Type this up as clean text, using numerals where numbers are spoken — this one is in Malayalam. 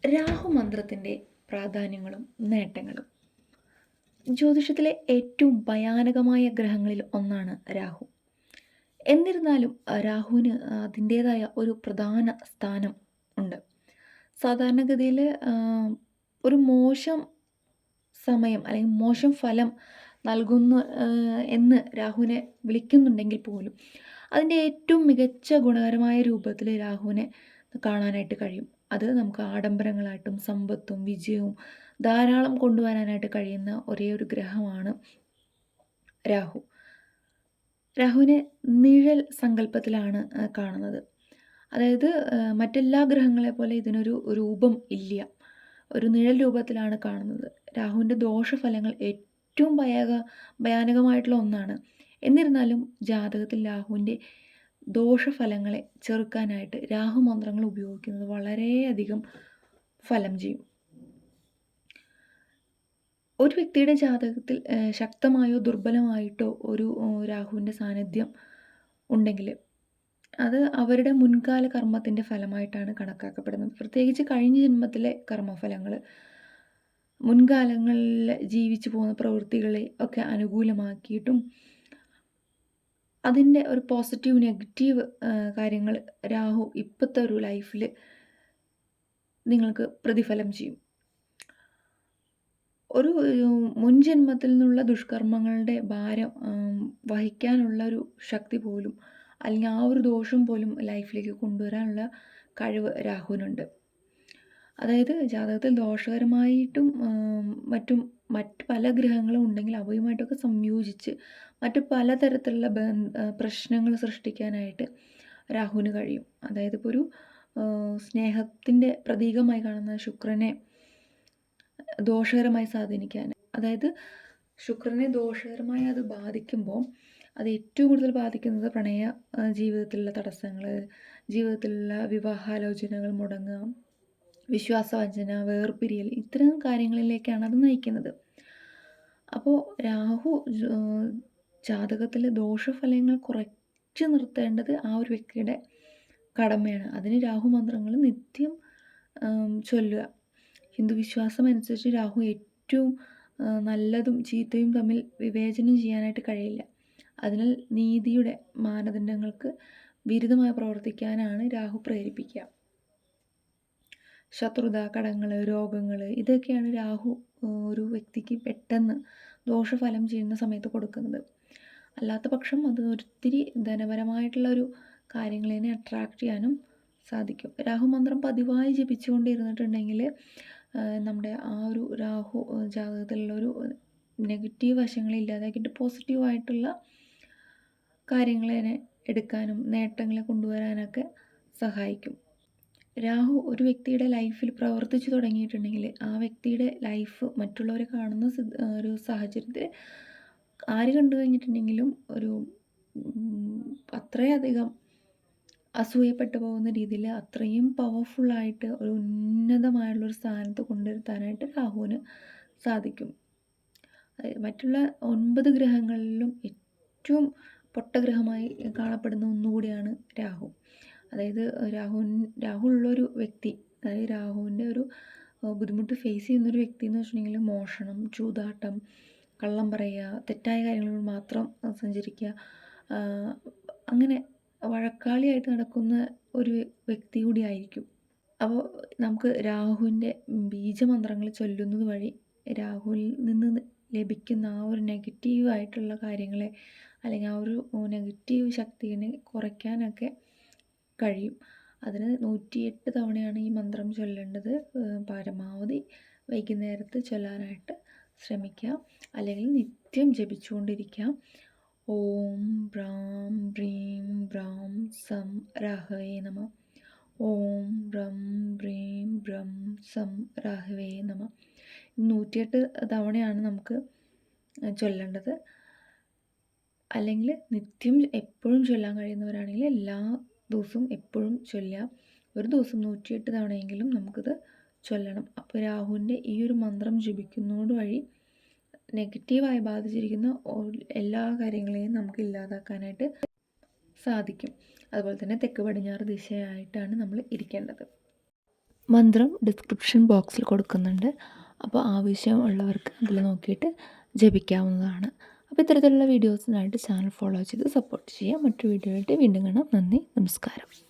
രാഹുമന്ത്രത്തിൻ്റെ പ്രാധാന്യങ്ങളും നേട്ടങ്ങളും. ജ്യോതിഷത്തിലെ ഏറ്റവും ഭയാനകമായ ഗ്രഹങ്ങളിൽ ഒന്നാണ് രാഹു. എന്നിരുന്നാലും രാഹുവിന് അതിൻ്റേതായ ഒരു പ്രധാന സ്ഥാനം ഉണ്ട്. സാധാരണഗതിയിൽ ഒരു മോശം സമയം അല്ലെങ്കിൽ മോശം ഫലം നൽകുന്നു എന്ന് രാഹുവിനെ വിളിക്കുന്നുണ്ടെങ്കിൽ പോലും അതിൻ്റെ ഏറ്റവും മികച്ച ഗുണകരമായ രൂപത്തിൽ രാഹുവിനെ കാണാനായിട്ട് കഴിയും. അത് നമുക്ക് ആഡംബരങ്ങളായിട്ടും സമ്പത്തും വിജയവും ധാരാളം കൊണ്ടുവരാനായിട്ട് കഴിയുന്ന ഒരേ ഒരു ഗ്രഹമാണ് രാഹു. രാഹുവിനെ നിഴൽ സങ്കല്പത്തിലാണ് കാണുന്നത്. അതായത് മറ്റെല്ലാ ഗ്രഹങ്ങളെ പോലെ ഇതിനൊരു രൂപം ഇല്ല, ഒരു നിഴൽ രൂപത്തിലാണ് കാണുന്നത്. രാഹുവിൻ്റെ ദോഷഫലങ്ങൾ ഏറ്റവും ഭയാനകമായിട്ടുള്ള ഒന്നാണ്. എന്നിരുന്നാലും ജാതകത്തിൽ രാഹുവിൻ്റെ ദോഷഫലങ്ങളെ ചെറുക്കാനായിട്ട് രാഹുമന്ത്രങ്ങൾ ഉപയോഗിക്കുന്നത് വളരെയധികം ഫലം ചെയ്യും. ഒരു വ്യക്തിയുടെ ജാതകത്തിൽ ശക്തമായോ ദുർബലമായിട്ടോ ഒരു രാഹുവിൻ്റെ സാന്നിധ്യം ഉണ്ടെങ്കിൽ അത് അവരുടെ മുൻകാല കർമ്മത്തിൻ്റെ ഫലമായിട്ടാണ് കണക്കാക്കപ്പെടുന്നത്. പ്രത്യേകിച്ച് കഴിഞ്ഞ ജന്മത്തിലെ കർമ്മഫലങ്ങൾ, മുൻകാലങ്ങളിൽ ജീവിച്ചു പോകുന്ന പ്രവൃത്തികളെ ഒക്കെ അനുകൂലമാക്കിയിട്ടും അതിൻ്റെ ഒരു പോസിറ്റീവ് നെഗറ്റീവ് കാര്യങ്ങൾ രാഹു ഇപ്പോഴത്തെ ഒരു ലൈഫിൽ നിങ്ങൾക്ക് പ്രതിഫലം ചെയ്യും. ഒരു മുൻജന്മത്തിൽ നിന്നുള്ള ദുഷ്കർമ്മങ്ങളുടെ ഭാരം വഹിക്കാനുള്ള ഒരു ശക്തി പോലും, അല്ലെങ്കിൽ ആ ഒരു ദോഷം പോലും ലൈഫിലേക്ക് കൊണ്ടുവരാനുള്ള കഴിവ് രാഹുവിനുണ്ട്. അതായത് ജാതകത്തിൽ ദോഷകരമായിട്ടും മറ്റ് പല ഗ്രഹങ്ങളും ഉണ്ടെങ്കിൽ അവയുമായിട്ടൊക്കെ സംയോജിച്ച് മറ്റ് പലതരത്തിലുള്ള പ്രശ്നങ്ങൾ സൃഷ്ടിക്കാനായിട്ട് രാഹുവിന് കഴിയും. അതായത് ഇപ്പോൾ ഒരു സ്നേഹത്തിൻ്റെ പ്രതീകമായി കാണുന്ന ശുക്രനെ ദോഷകരമായി സ്വാധീനിക്കാൻ, അതായത് ശുക്രനെ ദോഷകരമായി അത് ബാധിക്കുമ്പോൾ അത് ഏറ്റവും കൂടുതൽ ബാധിക്കുന്നത് പ്രണയ ജീവിതത്തിലുള്ള തടസ്സങ്ങൾ, ജീവിതത്തിലുള്ള വിവാഹാലോചനകൾ മുടങ്ങുക, വിശ്വാസവഞ്ചന, വേർപിരിയൽ, ഇത്തരം കാര്യങ്ങളിലേക്കാണ് അത് നയിക്കുന്നത്. അപ്പോൾ രാഹു ജാതകത്തിൽ ദോഷഫലങ്ങൾ കുറച്ച് നിർത്തേണ്ടത് ആ ഒരു വ്യക്തിയുടെ കടമയാണ്. അതിന് രാഹു മന്ത്രങ്ങൾ നിത്യം ചൊല്ലുക. ഹിന്ദു വിശ്വാസം അനുസരിച്ച് രാഹു ഏറ്റവും നല്ലതും ചീത്തയും തമ്മിൽ വിവേചനം ചെയ്യാനായിട്ട് കഴിയില്ല. അതിനാൽ നീതിയുടെ മാനദണ്ഡങ്ങൾക്ക് വിരുദ്ധമായി പ്രവർത്തിക്കാനാണ് രാഹു പ്രേരിപ്പിക്കുക. ശത്രുത, കടങ്ങൾ, രോഗങ്ങൾ, ഇതൊക്കെയാണ് രാഹു ഒരു വ്യക്തിക്ക് പെട്ടെന്ന് ദോഷഫലം ചെയ്യുന്ന സമയത്ത് കൊടുക്കുന്നത്. അല്ലാത്ത പക്ഷം അത് ഒത്തിരി ധനപരമായിട്ടുള്ള ഒരു കാര്യങ്ങളെ അട്രാക്റ്റ് ചെയ്യാനും സാധിക്കും. രാഹു മന്ത്രം പതിവായി ജപിച്ചുകൊണ്ടിരുന്നിട്ടുണ്ടെങ്കിൽ നമ്മുടെ ആ ഒരു രാഹു ജാതകത്തിലുള്ള ഒരു നെഗറ്റീവ് വശങ്ങളെ ഇല്ലാതാക്കിയിട്ട് പോസിറ്റീവായിട്ടുള്ള കാര്യങ്ങളെ എടുക്കാനും നേട്ടങ്ങളെ കൊണ്ടുവരാനൊക്കെ സഹായിക്കും. രാഹു ഒരു വ്യക്തിയുടെ ലൈഫിൽ പ്രവർത്തിച്ചു തുടങ്ങിയിട്ടുണ്ടെങ്കിൽ ആ വ്യക്തിയുടെ ലൈഫ് മറ്റുള്ളവരെ കാണുന്ന ഒരു സാഹചര്യത്തിൽ ആര് കണ്ടു കഴിഞ്ഞിട്ടുണ്ടെങ്കിലും ഒരു അത്രയധികം അസൂയപ്പെട്ടു പോകുന്ന രീതിയിൽ അത്രയും പവർഫുള്ളായിട്ട് ഒരു ഉന്നതമായുള്ളൊരു സ്ഥാനത്ത് കൊണ്ടുവരുത്താനായിട്ട് രാഹുവിന് സാധിക്കും. മറ്റുള്ള 9 ഗ്രഹങ്ങളിലും ഏറ്റവും പൊട്ടഗ്രഹമായി കാണപ്പെടുന്ന ഒന്നുകൂടിയാണ് രാഹു. അതായത് രാഹു ഉള്ളൊരു വ്യക്തി, അതായത് രാഹുവിൻ്റെ ഒരു ബുദ്ധിമുട്ട് ഫേസ് ചെയ്യുന്നൊരു വ്യക്തി എന്ന് വെച്ചിട്ടുണ്ടെങ്കിൽ മോഷണം, ചൂതാട്ടം, കള്ളം പറയുക, തെറ്റായ കാര്യങ്ങളിൽ മാത്രം സഞ്ചരിക്കുക, അങ്ങനെ വഴക്കാളിയായിട്ട് നടക്കുന്ന ഒരു വ്യക്തി കൂടി ആയിരിക്കും. അപ്പോൾ നമുക്ക് രാഹുവിൻ്റെ ബീജമന്ത്രങ്ങൾ ചൊല്ലുന്നത് വഴി രാഹുവിൽ നിന്ന് ലഭിക്കുന്ന ആ ഒരു നെഗറ്റീവായിട്ടുള്ള കാര്യങ്ങളെ അല്ലെങ്കിൽ ആ ഒരു നെഗറ്റീവ് ശക്തിയെ കുറയ്ക്കാനൊക്കെ കഴിയും. അതിന് 108 തവണയാണ് ഈ മന്ത്രം ചൊല്ലേണ്ടത്. പരമാവധി വൈകുന്നേരത്ത് ചൊല്ലാനായിട്ട് ശ്രമിക്കുക, അല്ലെങ്കിൽ നിത്യം ജപിച്ചുകൊണ്ടിരിക്കുക. ഓം ബ്രാം ബ്രീം ബ്രാം സം രാഹവേ നമ. ഓം ബ്രം ബ്രീം ബ്രം സം രാഹവേ നമ. 108 തവണയാണ് നമുക്ക് ചൊല്ലേണ്ടത്. അല്ലെങ്കിൽ നിത്യം എപ്പോഴും ചൊല്ലാൻ കഴിയുന്നവരാണെങ്കിൽ എല്ലാ ദിവസവും എപ്പോഴും ചൊല്ലുക. ഒരു ദിവസം 108 തവണയെങ്കിലും നമുക്കിത് ചൊല്ലണം. അപ്പോൾ രാഹുവിൻ്റെ ഈ ഒരു മന്ത്രം ജപിക്കുന്നതോട് വഴി നെഗറ്റീവായി ബാധിച്ചിരിക്കുന്ന എല്ലാ കാര്യങ്ങളെയും നമുക്ക് ഇല്ലാതാക്കാനായിട്ട് സാധിക്കും. അതുപോലെ തന്നെ തെക്ക് പടിഞ്ഞാറ് ദിശയായിട്ടാണ് നമ്മൾ ഇരിക്കേണ്ടത്. മന്ത്രം ഡിസ്ക്രിപ്ഷൻ ബോക്സിൽ കൊടുക്കുന്നുണ്ട്. അപ്പോൾ ആവശ്യമുള്ളവർക്ക് അതിൽ നോക്കിയിട്ട് ജപിക്കാവുന്നതാണ്. അപ്പോൾ ഇത്തരത്തിലുള്ള വീഡിയോസിനായിട്ട് ചാനൽ ഫോളോ ചെയ്ത് സപ്പോർട്ട് ചെയ്യുക. മറ്റൊരു വീഡിയോ ആയിട്ട് വീണ്ടും കാണാം. നന്ദി, നമസ്കാരം.